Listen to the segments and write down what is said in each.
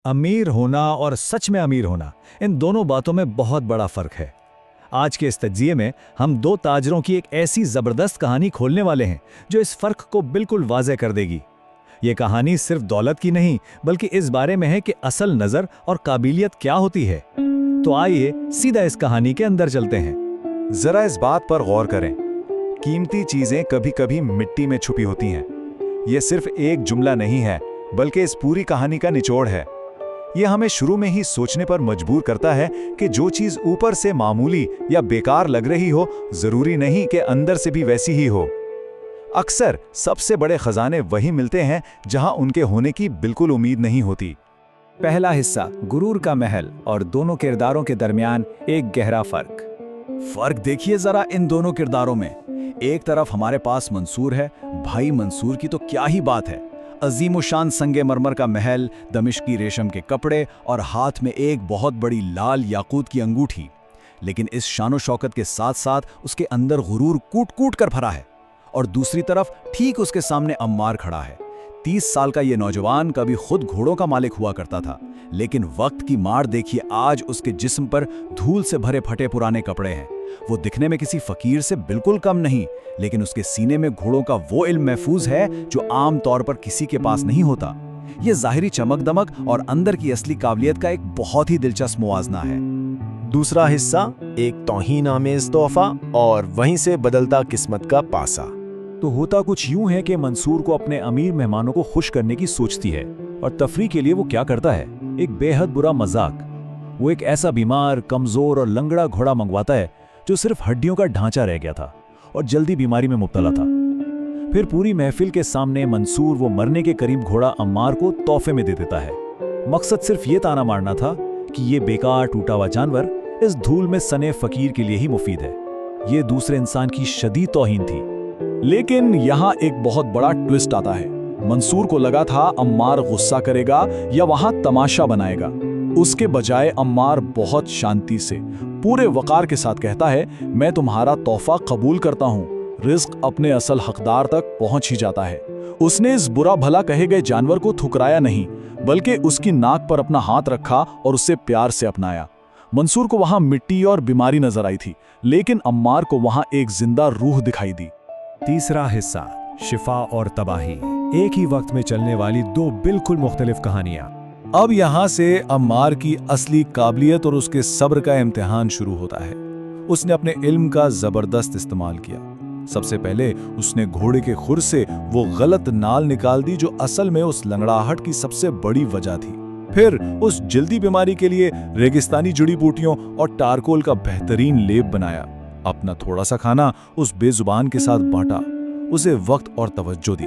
अमीर होना और सच में अमीर होना, इन दोनों बातों में बहुत बड़ा फर्क है। आज के इस तज्जिये में हम दो ताजरों की एक ऐसी जबरदस्त कहानी खोलने वाले हैं जो इस फर्क को बिल्कुल वाज़ेह कर देगी। ये कहानी सिर्फ दौलत की नहीं, बल्कि इस बारे में है कि असल नज़र और काबिलियत क्या होती है। तो आइए सीधा इस कहानी के अंदर चलते हैं। जरा इस बात पर गौर करें, कीमती चीजें कभी कभी मिट्टी में छुपी होती हैं। ये सिर्फ एक जुमला नहीं है, बल्कि इस पूरी कहानी का निचोड़ है। ये हमें शुरू में ही सोचने पर मजबूर करता है कि जो चीज ऊपर से मामूली या बेकार लग रही हो, जरूरी नहीं कि अंदर से भी वैसी ही हो। अक्सर सबसे बड़े खजाने वही मिलते हैं जहां उनके होने की बिल्कुल उम्मीद नहीं होती। पहला हिस्सा, गुरूर का महल और दोनों किरदारों के दरमियान एक गहरा फर्क देखिए जरा इन दोनों किरदारों में। एक तरफ हमारे पास मंसूर है। भाई मंसूर की तो क्या ही बात है। अजीमुशान संगे मरमर का महल, दमिश्की रेशम के कपड़े और हाथ में एक बहुत बड़ी लाल याकूत की अंगूठी। लेकिन इस शानो शौकत के साथ साथ उसके अंदर गुरूर कूट कूट कर भरा है। और दूसरी तरफ ठीक उसके सामने अम्मार खड़ा है। 30 साल का ये नौजवान कभी खुद घोड़ों का मालिक हुआ करता था, लेकिन वक्त की मार देखिए, आज उसके जिस्म पर धूल से भरे फटे पुराने कपड़े हैं। वो दिखने में किसी फकीर से बिल्कुल कम नहीं, लेकिन उसके सीने में घोड़ों का वो इल्म महफूज है जो आम तौर पर किसी के पास नहीं होता। ये जाहिरी चमक दमक और अंदर की असली काबिलियत का एक बहुत ही दिलचस्प मुवाजना है। दूसरा हिस्सा, एक तौहीन आमेज तोहफा और वहीं से बदलता किस्मत का पासा। तो होता कुछ यूं है कि मंसूर को अपने अमीर मेहमानों को खुश करने की सोचती है, और तफरी के लिए वो क्या करता है, एक बेहद बुरा मजाक। वो एक ऐसा बीमार, कमजोर और लंगड़ा घोड़ा मंगवाता है जो सिर्फ हड्डियों का ढांचा रह गया था और जल्दी बीमारी में मुब्तला था। फिर पूरी महफिल के सामने मंसूर वो मरने के करीब घोड़ा अम्मार को तोहफे में दे देता है। मकसद सिर्फ ये ताना मारना था कि ये बेकार टूटा हुआ जानवर इस धूल में सने फकीर के लिए ही मुफीद है। ये दूसरे इंसान की शदीद तौहीन थी। लेकिन यहाँ एक बहुत बड़ा ट्विस्ट आता है। मंसूर को लगा था अम्मार गुस्सा करेगा या वहां तमाशा बनाएगा। उसके बजाय अम्मार बहुत शांति से, पूरे वकार के साथ कहता है, मैं तुम्हारा तोहफा कबूल करता हूँ। रिज्क अपने असल हकदार तक पहुंच ही जाता है। उसने इस बुरा भला कहे गए जानवर को ठुकराया नहीं, बल्कि उसकी नाक पर अपना हाथ रखा और उसे प्यार से अपनाया। मंसूर को वहां मिट्टी और बीमारी नजर आई थी, लेकिन अम्मार को वहां एक जिंदा रूह दिखाई दी। तीसरा हिस्सा, शिफा और तबाही। एक ही वक्त में चलने वाली दो बिल्कुल मुख्तलिफ कहानियां। अब यहाँ से अम्मार की असली काबिलियत और उसके सब्र का इम्तिहान शुरू होता है। उसने अपने इल्म का जबरदस्त इस्तेमाल किया। सबसे पहले उसने घोड़े के खुर से वो गलत नाल निकाल दी जो असल में उस लंगड़ाहट की सबसे बड़ी वजह थी। फिर उस जल्दी बीमारी के लिए रेगिस्तानी जड़ी बूटियों और टारकोल का बेहतरीन लेप बनाया। अपना थोड़ा सा खाना उस बेजुबान के साथ बांटा, उसे वक्त और तवज्जो दी।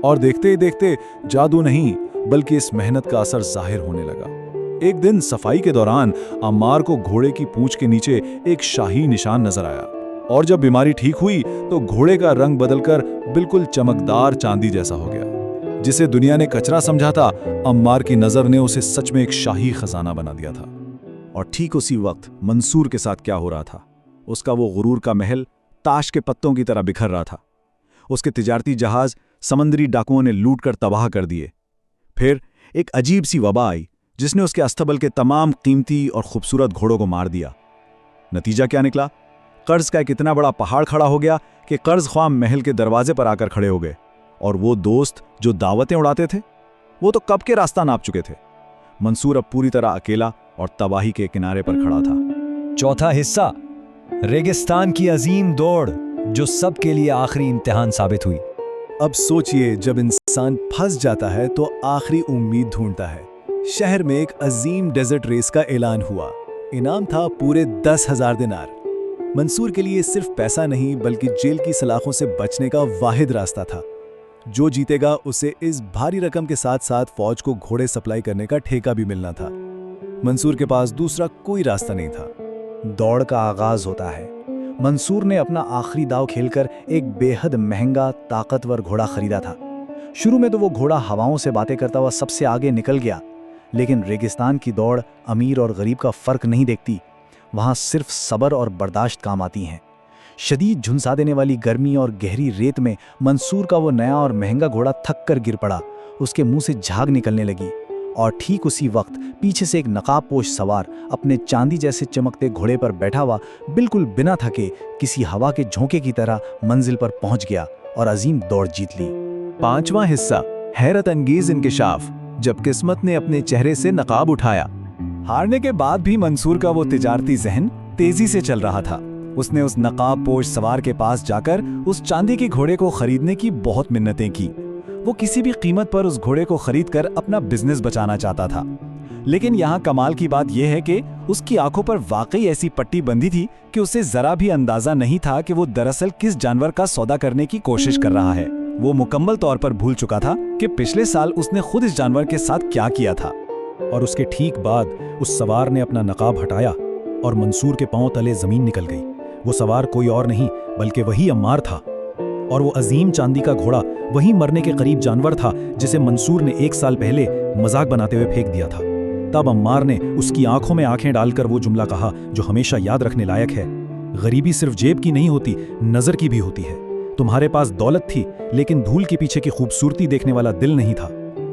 और देखते ही देखते जादू नहीं, बल्कि इस मेहनत का असर जाहिर होने लगा। एक दिन सफाई के दौरान अम्मार को घोड़े की पूंछ के नीचे एक शाही निशान नजर आया, और जब बीमारी ठीक हुई तो घोड़े का रंग बदलकर बिल्कुल चमकदार चांदी जैसा हो गया। जिसे दुनिया ने कचरा समझा था, अम्मार की नजर ने उसे सच में एक शाही खजाना बना दिया था। और ठीक उसी वक्त मंसूर के साथ क्या हो रहा था। उसका वो गुरूर का महल ताश के पत्तों की तरह बिखर रहा था। उसके तिजारती जहाज समंदरी डाकुओं ने लूट कर तबाह कर दिए। फिर एक अजीब सी वबा आई जिसने उसके अस्तबल के तमाम कीमती और खूबसूरत घोड़ों को मार दिया। नतीजा क्या निकला? कर्ज का एक इतना बड़ा पहाड़ खड़ा हो गया कि कर्ज ख्वाह महल के दरवाजे पर आकर खड़े हो गए। और वो दोस्त जो दावतें उड़ाते थे, वो तो कब के रास्ता नाप चुके थे। मंसूर अब पूरी तरह अकेला और तबाही के किनारे पर खड़ा था। चौथा हिस्सा, रेगिस्तान की अजीम दौड़ जो सबके लिए आखिरी इम्तिहान साबित हुई। अब सोचिए, जब इंसान फंस जाता है तो आखिरी उम्मीद ढूंढता है। शहर में एक अजीम डेजर्ट रेस का ऐलान हुआ। इनाम था पूरे 10,000 दिनार। मंसूर के लिए सिर्फ पैसा नहीं, बल्कि जेल की सलाखों से बचने का वाहिद रास्ता था। जो जीतेगा उसे इस भारी रकम के साथ साथ फौज को घोड़े सप्लाई करने का ठेका भी मिलना था। मंसूर के पास दूसरा कोई रास्ता नहीं था। दौड़ का आगाज होता है। मंसूर ने अपना आखिरी दाव खेलकर एक बेहद महंगा ताकतवर घोड़ा खरीदा था। शुरू में तो वो घोड़ा हवाओं से बातें करता हुआ सबसे आगे निकल गया, लेकिन रेगिस्तान की दौड़ अमीर और गरीब का फर्क नहीं देखती। वहाँ सिर्फ सब्र और बर्दाश्त काम आती हैं। शदीद झुंसा देने वाली गर्मी और गहरी रेत में मंसूर का वो नया और महंगा घोड़ा थक कर गिर पड़ा। उसके मुंह से झाग निकलने लगी और ठीक उसी वक्त पीछे से एक नकाबपोश सवार अपने चांदी जैसे चमकते घोड़े पर बैठा हुआ बिल्कुल बिना थके किसी हवा के झोंके की तरह मंजिल पर पहुंच गया और अजीम दौड़ जीत ली। 5वां हिस्सा, हैरत अंगेज इंकिशाफ, जब किस्मत ने अपने चेहरे से नकाब उठाया। हारने के बाद भी मंसूर का वो तिजारती जहन तेजी से चल रहा था। उसने उस नकाबपोश सवार के पास जाकर उस चांदी के घोड़े को खरीदने की बहुत मिन्नतें की। वो किसी भी कीमत पर उस घोड़े को खरीदकर अपना बिजनेस बचाना चाहता था। लेकिन यहाँ कमाल की बात यह है कि उसकी आंखों पर वाकई ऐसी पट्टी बंधी थी कि उसे जरा भी अंदाजा नहीं था कि वो दरअसल किस जानवर का सौदा करने की कोशिश कर रहा है। वो मुकम्मल तौर पर भूल चुका था कि पिछले साल उसने खुद इस जानवर के साथ क्या किया था। और उसके ठीक बाद उस सवार ने अपना नकाब हटाया और मंसूर के पांव तले जमीन निकल गई। वो सवार कोई और नहीं बल्कि वही अम्मार था, और वो अजीम चांदी का घोड़ा वही मरने के करीब जानवर था जिसे मंसूर ने 1 साल पहले मजाक बनाते हुए फेंक दिया था। तब अम्मार ने उसकी आंखों में आंखें डालकर वो जुमला कहा जो हमेशा याद रखने लायक है, गरीबी सिर्फ जेब की नहीं होती, नजर की भी होती है। तुम्हारे पास दौलत थी लेकिन धूल के पीछे की खूबसूरती देखने वाला दिल नहीं था।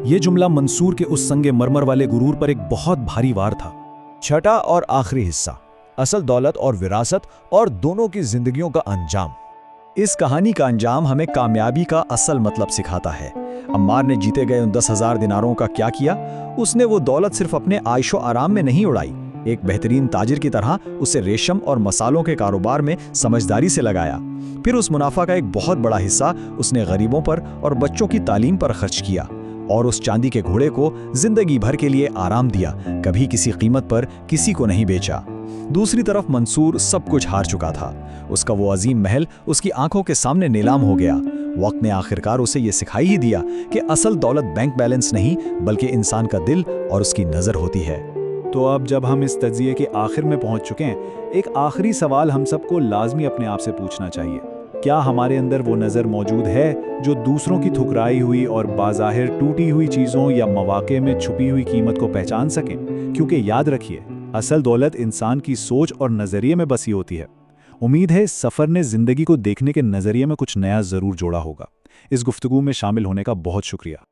यह जुमला मंसूर के उस संगे मरमर वाले गुरूर पर एक बहुत भारी वार था। छठा और आखिरी हिस्सा, असल दौलत और विरासत और दोनों की जिंदगियों का अंजाम। इस कहानी का अंजाम हमें कामयाबी का असल मतलब सिखाता है। अम्मार ने जीते गए उन 10,000 दिनारों का क्या किया? उसने वो दौलत सिर्फ अपने आयशो आराम में नहीं उड़ाई, एक बेहतरीन ताजिर की तरह उसे रेशम और मसालों के कारोबार में समझदारी से लगाया। फिर उस मुनाफा का एक बहुत बड़ा हिस्सा उसने गरीबों पर और बच्चों की तालीम पर खर्च किया, और उस चांदी के घोड़े को जिंदगी भर के लिए आराम दिया, कभी किसी कीमत पर किसी को नहीं बेचा। दूसरी तरफ मंसूर सब कुछ हार चुका था। उसका वो अजीम महल उसकी आंखों के सामने नीलाम हो गया। वक्त ने आखिरकार उसे ये सिखाई ही दिया कि असल दौलत बैंक बैलेंस नहीं बल्कि इंसान का दिल और उसकी नज़र होती है। तो अब जब हम इस तज्जिए के आखिर में पहुंच चुके हैं, एक आखिरी सवाल हम सबको लाजमी अपने आप से पूछना चाहिए। क्या हमारे अंदर वो नज़र मौजूद है जो दूसरों की ठुकराई हुई और बाज़ाहिर टूटी हुई चीज़ों या मौके में छुपी हुई कीमत को पहचान सकें? क्योंकि याद रखिए, असल दौलत इंसान की सोच और नज़रिए में बसी होती है। उम्मीद है इस सफ़र ने ज़िंदगी को देखने के नज़रिए में कुछ नया ज़रूर जोड़ा होगा। इस गुफ्तगू में शामिल होने का बहुत शुक्रिया।